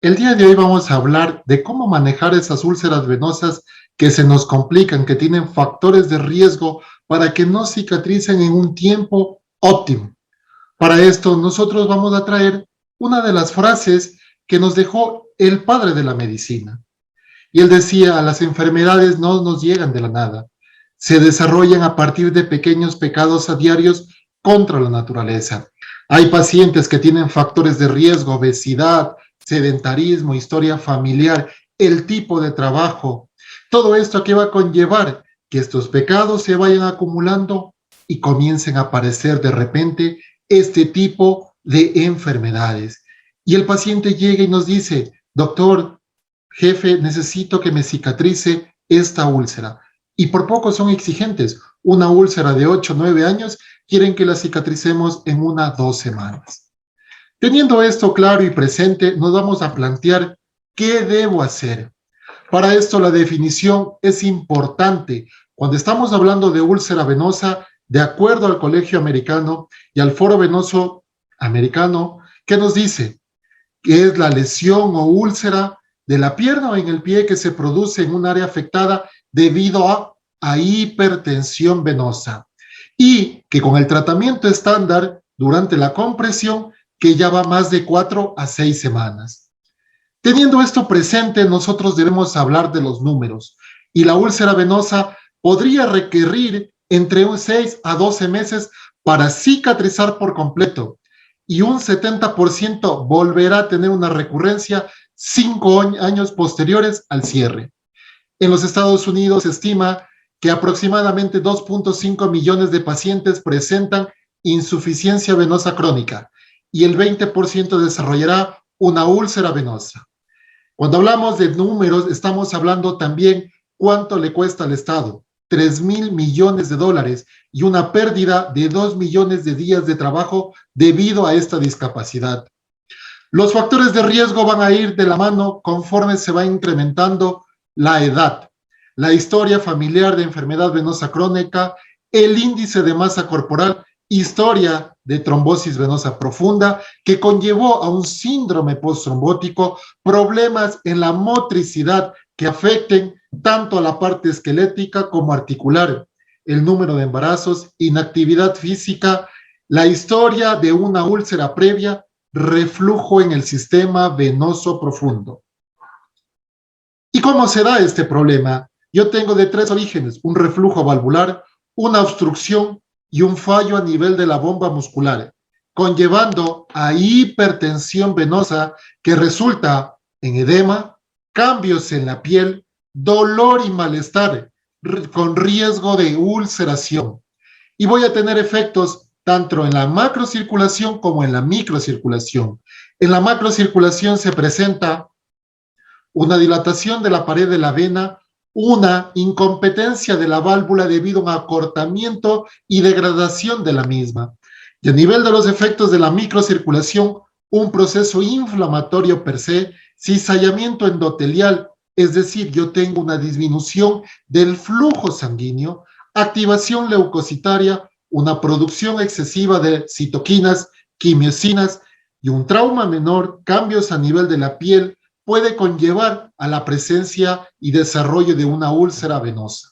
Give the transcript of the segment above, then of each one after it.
El día de hoy vamos a hablar de cómo manejar esas úlceras venosas que se nos complican, que tienen factores de riesgo para que no cicatricen en un tiempo óptimo. Para esto, nosotros vamos a traer una de las frases que nos dejó el padre de la medicina. Y él decía, las enfermedades no nos llegan de la nada, se desarrollan a partir de pequeños pecados a diarios contra la naturaleza. Hay pacientes que tienen factores de riesgo, obesidad, sedentarismo, historia familiar, el tipo de trabajo. Todo esto que va a conllevar que estos pecados se vayan acumulando y comiencen a aparecer de repente este tipo de enfermedades. Y el paciente llega y nos dice, doctor, jefe, necesito que me cicatrice esta úlcera. Y por poco son exigentes. Una úlcera de 8 o 9 años quieren que la cicatricemos en 1 o 2 semanas. Teniendo esto claro y presente, nos vamos a plantear qué debo hacer. Para esto la definición es importante. Cuando estamos hablando de úlcera venosa, de acuerdo al Colegio Americano y al Foro Venoso Americano, ¿qué nos dice? Que es la lesión o úlcera de la pierna o en el pie que se produce en un área afectada debido a hipertensión venosa y que con el tratamiento estándar durante la compresión que ya va más de 4 a 6 semanas. Teniendo esto presente, nosotros debemos hablar de los números y la úlcera venosa podría requerir entre 6 a 12 meses para cicatrizar por completo y un 70% volverá a tener una recurrencia 5 años posteriores al cierre. En los Estados Unidos se estima que aproximadamente 2.5 millones de pacientes presentan insuficiencia venosa crónica y el 20% desarrollará una úlcera venosa. Cuando hablamos de números, estamos hablando también cuánto le cuesta al Estado. 3.000 millones de dólares y una pérdida de 2 millones de días de trabajo debido a esta discapacidad. Los factores de riesgo van a ir de la mano conforme se va incrementando la edad, la historia familiar de enfermedad venosa crónica, el índice de masa corporal, historia de trombosis venosa profunda que conllevó a un síndrome postrombótico, problemas en la motricidad que afecten tanto a la parte esquelética como articular, el número de embarazos, inactividad física, la historia de una úlcera previa, reflujo en el sistema venoso profundo. ¿Y cómo se da este problema? Yo tengo de 3 orígenes, un reflujo valvular, una obstrucción y un fallo a nivel de la bomba muscular, conllevando a hipertensión venosa que resulta en edema, cambios en la piel, dolor y malestar, con riesgo de ulceración. Y voy a tener efectos tanto en la macrocirculación como en la microcirculación. En la macrocirculación se presenta una dilatación de la pared de la vena, una incompetencia de la válvula debido a un acortamiento y degradación de la misma. Y a nivel de los efectos de la microcirculación, un proceso inflamatorio per se, cizallamiento endotelial, es decir, yo tengo una disminución del flujo sanguíneo, activación leucocitaria, una producción excesiva de citoquinas, quimiosinas y un trauma menor, cambios a nivel de la piel, puede conllevar a la presencia y desarrollo de una úlcera venosa.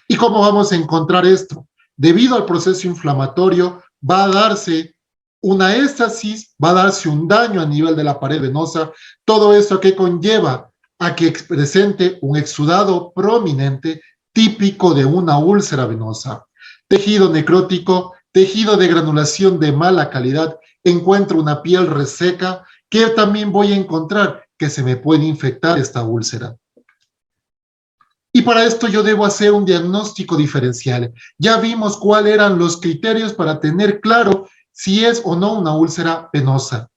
¿Y cómo vamos a encontrar esto? Debido al proceso inflamatorio, va a darse una éstasis, va a darse un daño a nivel de la pared venosa, todo esto que conlleva a que presente un exudado prominente típico de una úlcera venosa. Tejido necrótico, tejido de granulación de mala calidad, encuentro una piel reseca, que también voy a encontrar que se me puede infectar esta úlcera. Y para esto yo debo hacer un diagnóstico diferencial. Ya vimos cuáles eran los criterios para tener claro si es o no una úlcera venosa.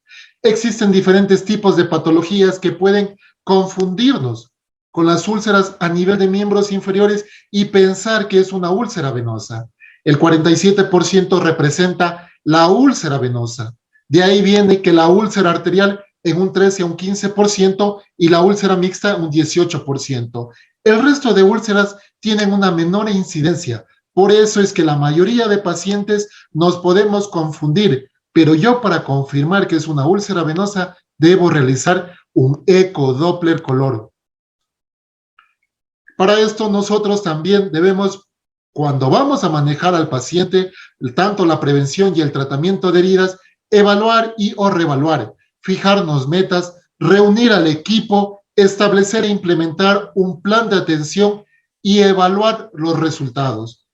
Existen diferentes tipos de patologías que pueden confundirnos con las úlceras a nivel de miembros inferiores y pensar que es una úlcera venosa. El 47% representa la úlcera venosa. De ahí viene que la úlcera arterial en un 13 a un 15% y la úlcera mixta un 18%. El resto de úlceras tienen una menor incidencia. Por eso es que la mayoría de pacientes nos podemos confundir, pero yo para confirmar que es una úlcera venosa debo realizar un ecodoppler color. Para esto nosotros también debemos, cuando vamos a manejar al paciente, tanto la prevención y el tratamiento de heridas, evaluar y o reevaluar, fijarnos metas, reunir al equipo, establecer e implementar un plan de atención y evaluar los resultados.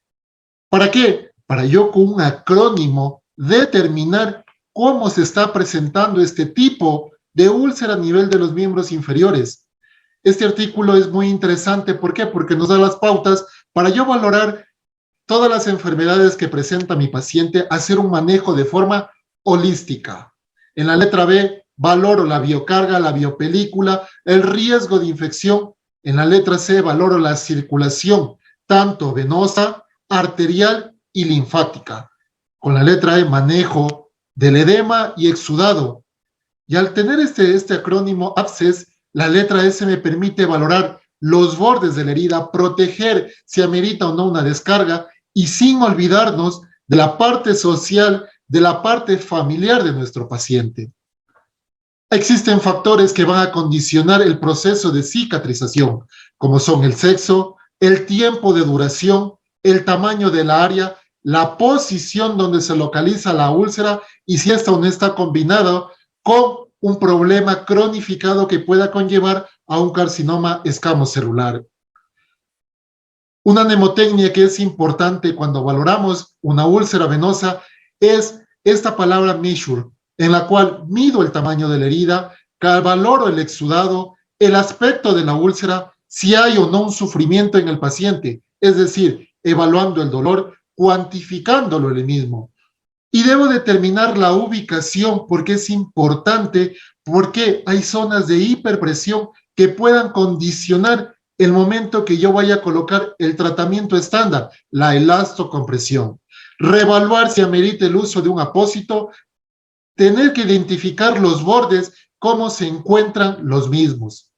¿Para qué? Para yo con un acrónimo determinar cómo se está presentando este tipo de úlcera a nivel de los miembros inferiores. Este artículo es muy interesante, ¿por qué? Porque nos da las pautas para yo valorar todas las enfermedades que presenta mi paciente, hacer un manejo de forma holística. En la letra B, valoro la biocarga, la biopelícula, el riesgo de infección. En la letra C, valoro la circulación, tanto venosa, arterial y linfática. Con la letra E, manejo del edema y exudado. Y al tener este acrónimo ABSCESS, la letra S me permite valorar los bordes de la herida, proteger si amerita o no una descarga, y sin olvidarnos de la parte social, de la parte familiar de nuestro paciente. Existen factores que van a condicionar el proceso de cicatrización, como son el sexo, el tiempo de duración, el tamaño de la área, la posición donde se localiza la úlcera y si esta no está combinada con un problema cronificado que pueda conllevar a un carcinoma escamocelular. Una mnemotecnia que es importante cuando valoramos una úlcera venosa es esta palabra measure, en la cual mido el tamaño de la herida, valoro el exudado, el aspecto de la úlcera, si hay o no un sufrimiento en el paciente, es decir, evaluando el dolor, cuantificándolo el mismo. Y debo determinar la ubicación porque es importante, porque hay zonas de hiperpresión que puedan condicionar el momento que yo vaya a colocar el tratamiento estándar, la elastocompresión. Reevaluar si amerita el uso de un apósito, tener que identificar los bordes, cómo se encuentran los mismos.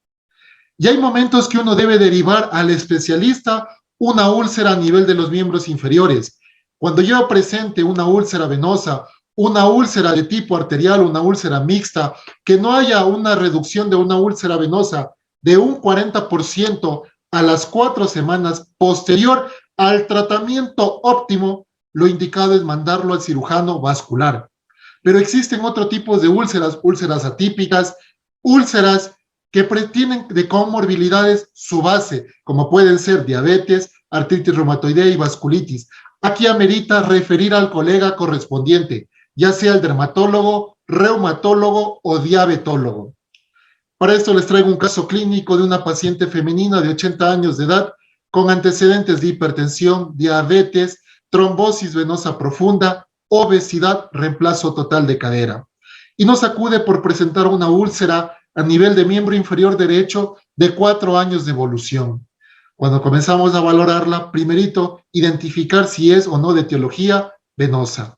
Y hay momentos que uno debe derivar al especialista una úlcera a nivel de los miembros inferiores. Cuando yo presente una úlcera venosa, una úlcera de tipo arterial, una úlcera mixta, que no haya una reducción de una úlcera venosa de un 40% a las 4 semanas posterior al tratamiento óptimo, lo indicado es mandarlo al cirujano vascular. Pero existen otros tipos de úlceras, úlceras atípicas, úlceras que tienen de comorbilidades su base, como pueden ser diabetes, artritis reumatoidea y vasculitis. Aquí amerita referir al colega correspondiente, ya sea el dermatólogo, reumatólogo o diabetólogo. Para esto les traigo un caso clínico de una paciente femenina de 80 años de edad con antecedentes de hipertensión, diabetes, trombosis venosa profunda, obesidad, reemplazo total de cadera. Y nos acude por presentar una úlcera a nivel de miembro inferior derecho de 4 años de evolución. Cuando comenzamos a valorarla, primerito, identificar si es o no de etiología venosa.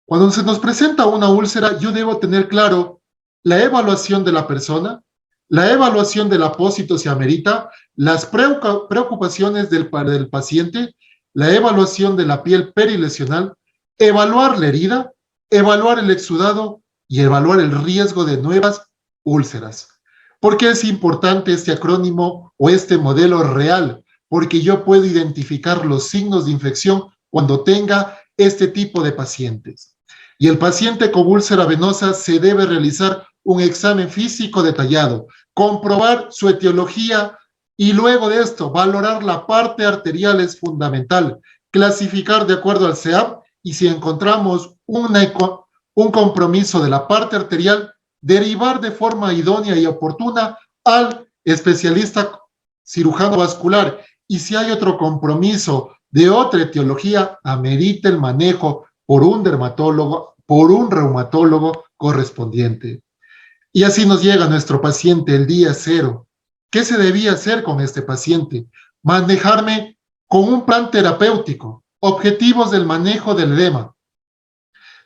Cuando se nos presenta una úlcera, yo debo tener claro la evaluación de la persona, la evaluación del apósito si amerita, las preocupaciones del paciente, la evaluación de la piel perilesional, evaluar la herida, evaluar el exudado y evaluar el riesgo de nuevas úlceras. ¿Por qué es importante este acrónimo o este modelo real? Porque yo puedo identificar los signos de infección cuando tenga este tipo de pacientes. Y el paciente con úlcera venosa se debe realizar un examen físico detallado, comprobar su etiología y luego de esto valorar la parte arterial es fundamental, clasificar de acuerdo al CEAP y si encontramos un compromiso de la parte arterial, derivar de forma idónea y oportuna al especialista cirujano vascular y si hay otro compromiso de otra etiología, amerita el manejo por un dermatólogo, por un reumatólogo correspondiente. Y así nos llega nuestro paciente el día 0. ¿Qué se debía hacer con este paciente? Manejarme con un plan terapéutico, objetivos del manejo del edema,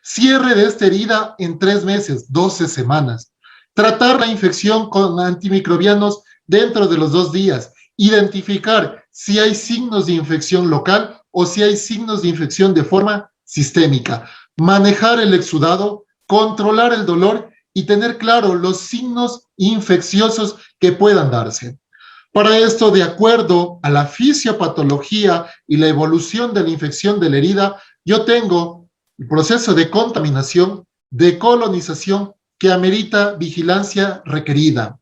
cierre de esta herida en 3 meses, 12 semanas, tratar la infección con antimicrobianos dentro de los 2 días, identificar si hay signos de infección local o si hay signos de infección de forma sistémica, manejar el exudado, controlar el dolor y tener claro los signos infecciosos que puedan darse. Para esto, de acuerdo a la fisiopatología y la evolución de la infección de la herida, yo tengo el proceso de contaminación, de colonización que amerita vigilancia requerida.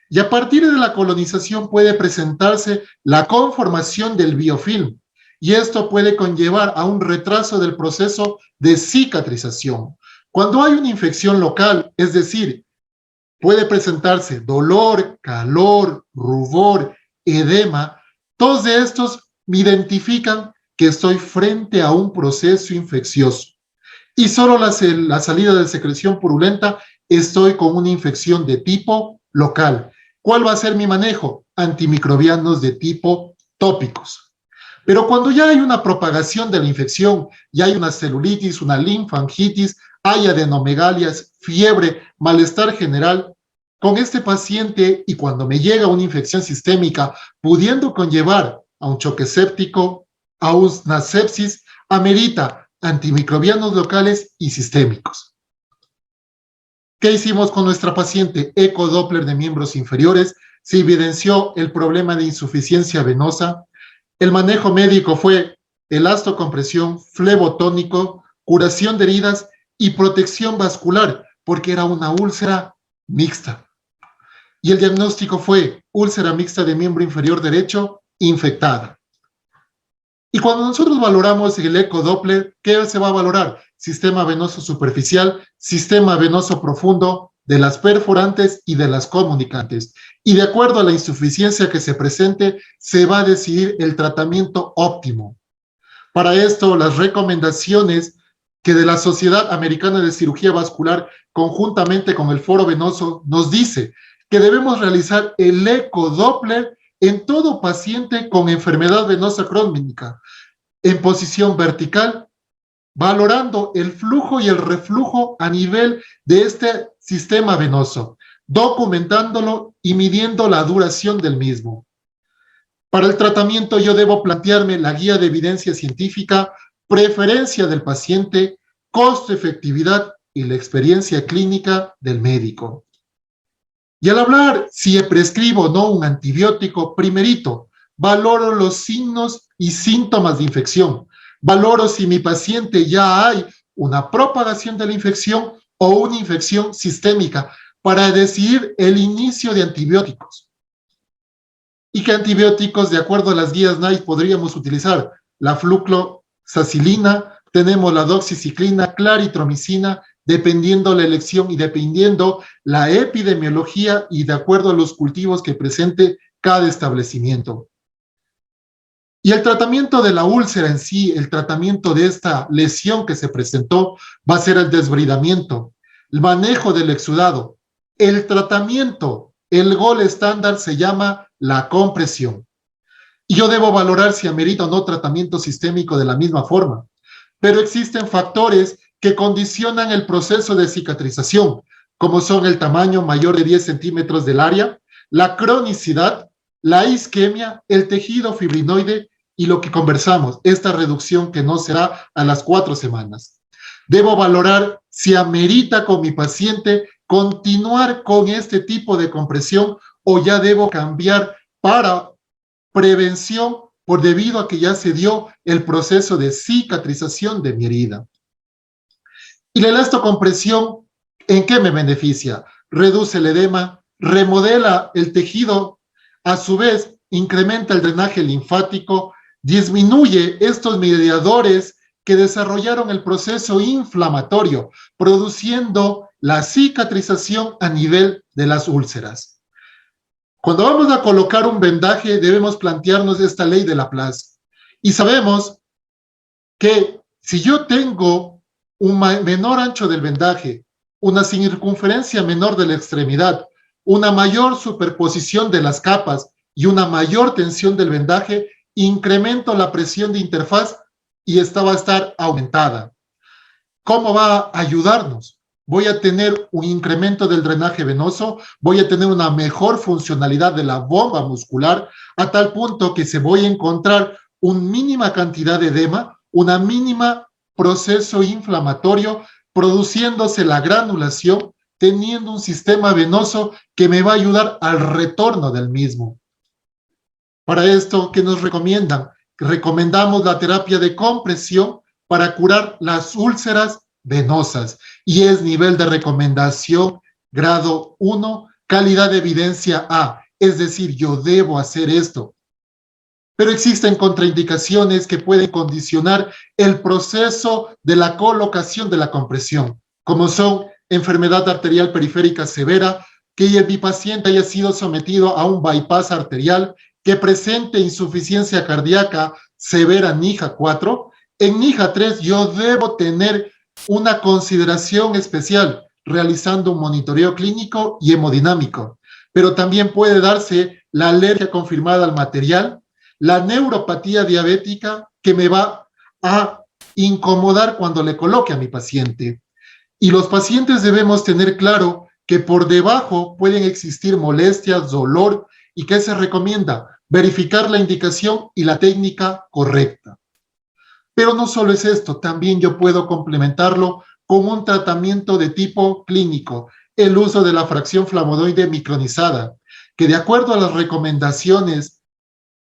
Y a partir de la colonización puede presentarse la conformación del biofilm, y esto puede conllevar a un retraso del proceso de cicatrización. Cuando hay una infección local, es decir, puede presentarse dolor, calor, rubor, edema. Todos de estos me identifican que estoy frente a un proceso infeccioso. Y solo la salida de secreción purulenta, estoy con una infección de tipo local. ¿Cuál va a ser mi manejo? Antimicrobianos de tipo tópicos. Pero cuando ya hay una propagación de la infección, ya hay una celulitis, una linfangitis, hay adenomegalias, fiebre, malestar general, con este paciente y cuando me llega una infección sistémica, pudiendo conllevar a un choque séptico, a una sepsis, amerita antimicrobianos locales y sistémicos. ¿Qué hicimos con nuestra paciente? Ecodoppler de miembros inferiores, se evidenció el problema de insuficiencia venosa. El manejo médico fue elastocompresión, flebotónico, curación de heridas y protección vascular, porque era una úlcera mixta. Y el diagnóstico fue úlcera mixta de miembro inferior derecho infectada. Y cuando nosotros valoramos el ecodoppler, ¿qué se va a valorar? Sistema venoso superficial, sistema venoso profundo, de las perforantes y de las comunicantes. Y de acuerdo a la insuficiencia que se presente, se va a decidir el tratamiento óptimo. Para esto, las recomendaciones que de la Sociedad Americana de Cirugía Vascular, conjuntamente con el Foro Venoso, nos dice que debemos realizar el ecodoppler en todo paciente con enfermedad venosa crónica, en posición vertical, valorando el flujo y el reflujo a nivel de este sistema venoso, documentándolo y midiendo la duración del mismo. Para el tratamiento yo debo plantearme la guía de evidencia científica, preferencia del paciente, costo-efectividad y la experiencia clínica del médico. Y al hablar si prescribo o no un antibiótico, primerito, valoro los signos y síntomas de infección. Valoro si mi paciente ya hay una propagación de la infección o una infección sistémica para decidir el inicio de antibióticos. ¿Y qué antibióticos, de acuerdo a las guías NICE, podríamos utilizar? La flucloxacilina, tenemos la doxiciclina, claritromicina, dependiendo la elección y dependiendo la epidemiología y de acuerdo a los cultivos que presente cada establecimiento. Y el tratamiento de la úlcera en sí, el tratamiento de esta lesión que se presentó, va a ser el desbridamiento, el manejo del exudado. El tratamiento, el gol estándar se llama la compresión. Y yo debo valorar si amerita o no tratamiento sistémico de la misma forma. Pero existen factores que condicionan el proceso de cicatrización, como son el tamaño mayor de 10 centímetros del área, la cronicidad, la isquemia, el tejido fibrinoide y lo que conversamos, esta reducción que no será a las 4 semanas. Debo valorar si amerita con mi paciente continuar con este tipo de compresión o ya debo cambiar para prevención por debido a que ya se dio el proceso de cicatrización de mi herida. Y la elastocompresión, ¿en qué me beneficia? Reduce el edema, remodela el tejido, a su vez incrementa el drenaje linfático, disminuye estos mediadores que desarrollaron el proceso inflamatorio, produciendo la cicatrización a nivel de las úlceras. Cuando vamos a colocar un vendaje, debemos plantearnos esta ley de Laplace. Y sabemos que si yo tengo un menor ancho del vendaje, una circunferencia menor de la extremidad, una mayor superposición de las capas y una mayor tensión del vendaje, incremento la presión de interfaz y esta va a estar aumentada. ¿Cómo va a ayudarnos? Voy a tener un incremento del drenaje venoso, voy a tener una mejor funcionalidad de la bomba muscular, a tal punto que se voy a encontrar una mínima cantidad de edema, una mínima proceso inflamatorio, produciéndose la granulación teniendo un sistema venoso que me va a ayudar al retorno del mismo. Para esto, ¿qué nos recomiendan? Recomendamos la terapia de compresión para curar las úlceras venosas y es nivel de recomendación grado 1, calidad de evidencia A, es decir, yo debo hacer esto. Pero existen contraindicaciones que pueden condicionar el proceso de la colocación de la compresión, como son enfermedad arterial periférica severa, que mi paciente haya sido sometido a un bypass arterial, que presente insuficiencia cardíaca severa NIHA 4. En NIHA 3 yo debo tener una consideración especial, realizando un monitoreo clínico y hemodinámico. Pero también puede darse la alergia confirmada al material, la neuropatía diabética que me va a incomodar cuando le coloque a mi paciente. Y los pacientes debemos tener claro que por debajo pueden existir molestias, dolor, y ¿qué se recomienda? Verificar la indicación y la técnica correcta. Pero no solo es esto, también yo puedo complementarlo con un tratamiento de tipo clínico, el uso de la fracción flavonoide micronizada, que de acuerdo a las recomendaciones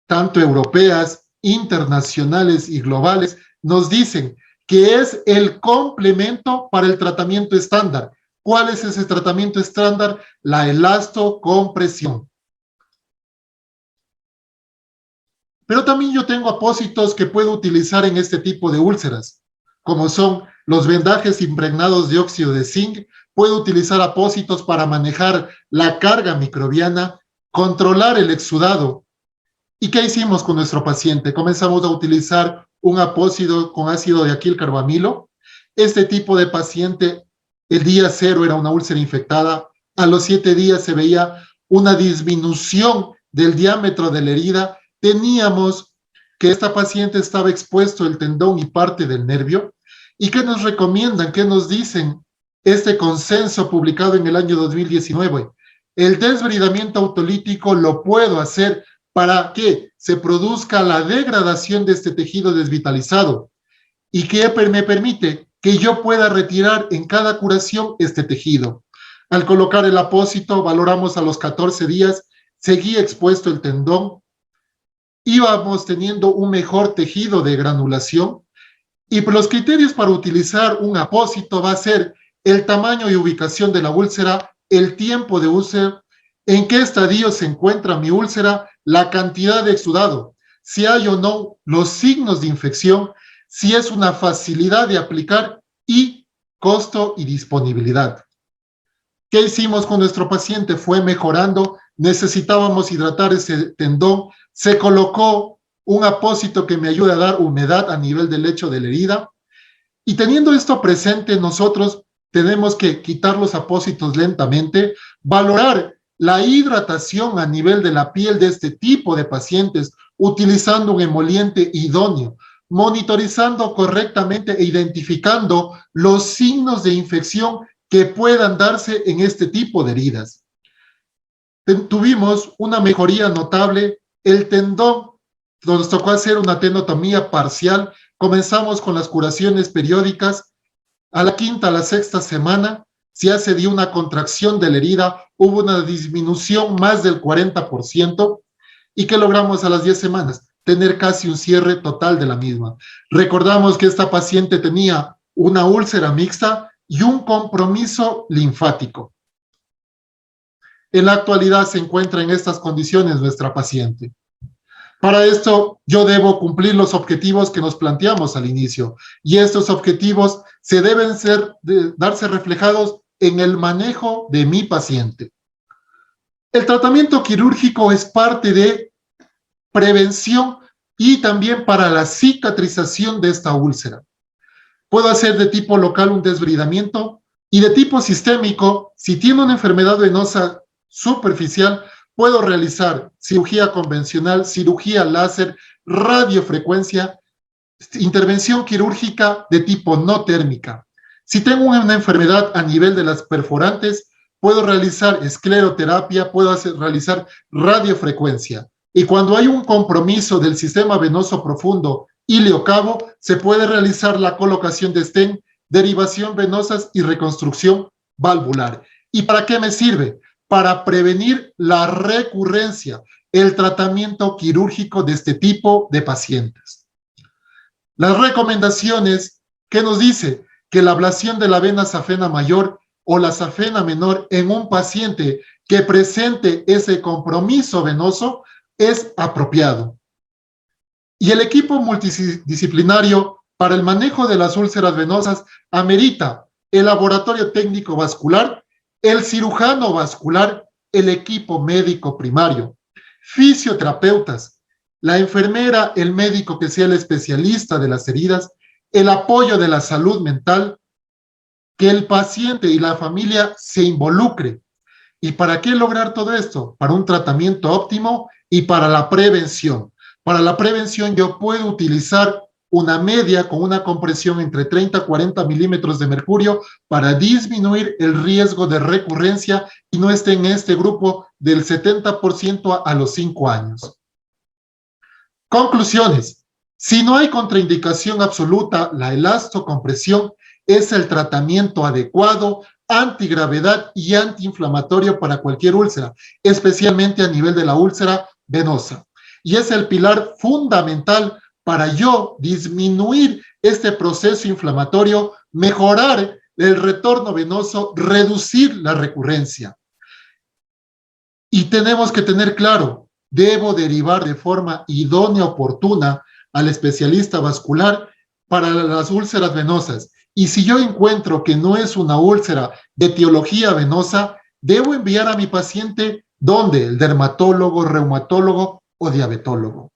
tanto europeas, internacionales y globales, nos dicen que es el complemento para el tratamiento estándar. ¿Cuál es ese tratamiento estándar? La elastocompresión. Pero también yo tengo apósitos que puedo utilizar en este tipo de úlceras, como son los vendajes impregnados de óxido de zinc. Puedo utilizar apósitos para manejar la carga microbiana, controlar el exudado. ¿Y qué hicimos con nuestro paciente? Comenzamos a utilizar un apósito con ácido de aquilcarbamilo. Este tipo de paciente, el día 0 era una úlcera infectada. A los 7 días se veía una disminución del diámetro de la herida. Teníamos que esta paciente estaba expuesto el tendón y parte del nervio. ¿Y qué nos recomiendan? ¿Qué nos dicen? Este consenso publicado en el año 2019. El desbridamiento autolítico lo puedo hacer para que se produzca la degradación de este tejido desvitalizado y que me permite que yo pueda retirar en cada curación este tejido. Al colocar el apósito, valoramos a los 14 días, seguía expuesto el tendón, íbamos teniendo un mejor tejido de granulación y los criterios para utilizar un apósito va a ser el tamaño y ubicación de la úlcera, el tiempo de úlcera, en qué estadio se encuentra mi úlcera, la cantidad de exudado, si hay o no los signos de infección, si es una facilidad de aplicar y costo y disponibilidad. ¿Qué hicimos con nuestro paciente? Fue mejorando, necesitábamos hidratar ese tendón, se colocó un apósito que me ayuda a dar humedad a nivel del lecho de la herida y teniendo esto presente nosotros tenemos que quitar los apósitos lentamente, valorar la hidratación a nivel de la piel de este tipo de pacientes utilizando un emoliente idóneo, monitorizando correctamente e identificando los signos de infección que puedan darse en este tipo de heridas. Tuvimos una mejoría notable, el tendón, nos tocó hacer una tenotomía parcial, comenzamos con las curaciones periódicas, a la quinta, a la sexta semana, ya se dio una contracción de la herida, hubo una disminución más del 40%, ¿y qué logramos a las 10 semanas? Tener casi un cierre total de la misma. Recordamos que esta paciente tenía una úlcera mixta y un compromiso linfático. En la actualidad se encuentra en estas condiciones nuestra paciente. Para esto, yo debo cumplir los objetivos que nos planteamos al inicio, y estos objetivos se deben darse reflejados en el manejo de mi paciente. El tratamiento quirúrgico es parte de prevención y también para la cicatrización de esta úlcera. Puedo hacer de tipo local un desbridamiento y de tipo sistémico, si tiene una enfermedad venosa superficial, puedo realizar cirugía convencional, cirugía láser, radiofrecuencia, intervención quirúrgica de tipo no térmica. Si tengo una enfermedad a nivel de las perforantes, puedo realizar escleroterapia, puedo realizar radiofrecuencia. Y cuando hay un compromiso del sistema venoso profundo ilio-cavo, se puede realizar la colocación de stent, derivación venosas y reconstrucción valvular. ¿Y para qué me sirve? Para prevenir la recurrencia, el tratamiento quirúrgico de este tipo de pacientes. Las recomendaciones que nos dice que la ablación de la vena safena mayor o la safena menor en un paciente que presente ese compromiso venoso es apropiado. Y el equipo multidisciplinario para el manejo de las úlceras venosas amerita el laboratorio técnico vascular, el cirujano vascular, el equipo médico primario, fisioterapeutas, la enfermera, el médico que sea el especialista de las heridas, el apoyo de la salud mental, que el paciente y la familia se involucre. ¿Y para qué lograr todo esto? Para un tratamiento óptimo y para la prevención. Para la prevención yo puedo utilizar una media con una compresión entre 30 a 40 milímetros de mercurio para disminuir el riesgo de recurrencia y no esté en este grupo del 70% a los 5 años. Conclusiones. Si no hay contraindicación absoluta, la elastocompresión es el tratamiento adecuado, antigravedad y antiinflamatorio para cualquier úlcera, especialmente a nivel de la úlcera venosa. Y es el pilar fundamental para yo disminuir este proceso inflamatorio, mejorar el retorno venoso, reducir la recurrencia. Y tenemos que tener claro, debo derivar de forma idónea, oportuna, al especialista vascular para las úlceras venosas. Y si yo encuentro que no es una úlcera de etiología venosa, debo enviar a mi paciente, ¿dónde? El dermatólogo, reumatólogo o diabetólogo.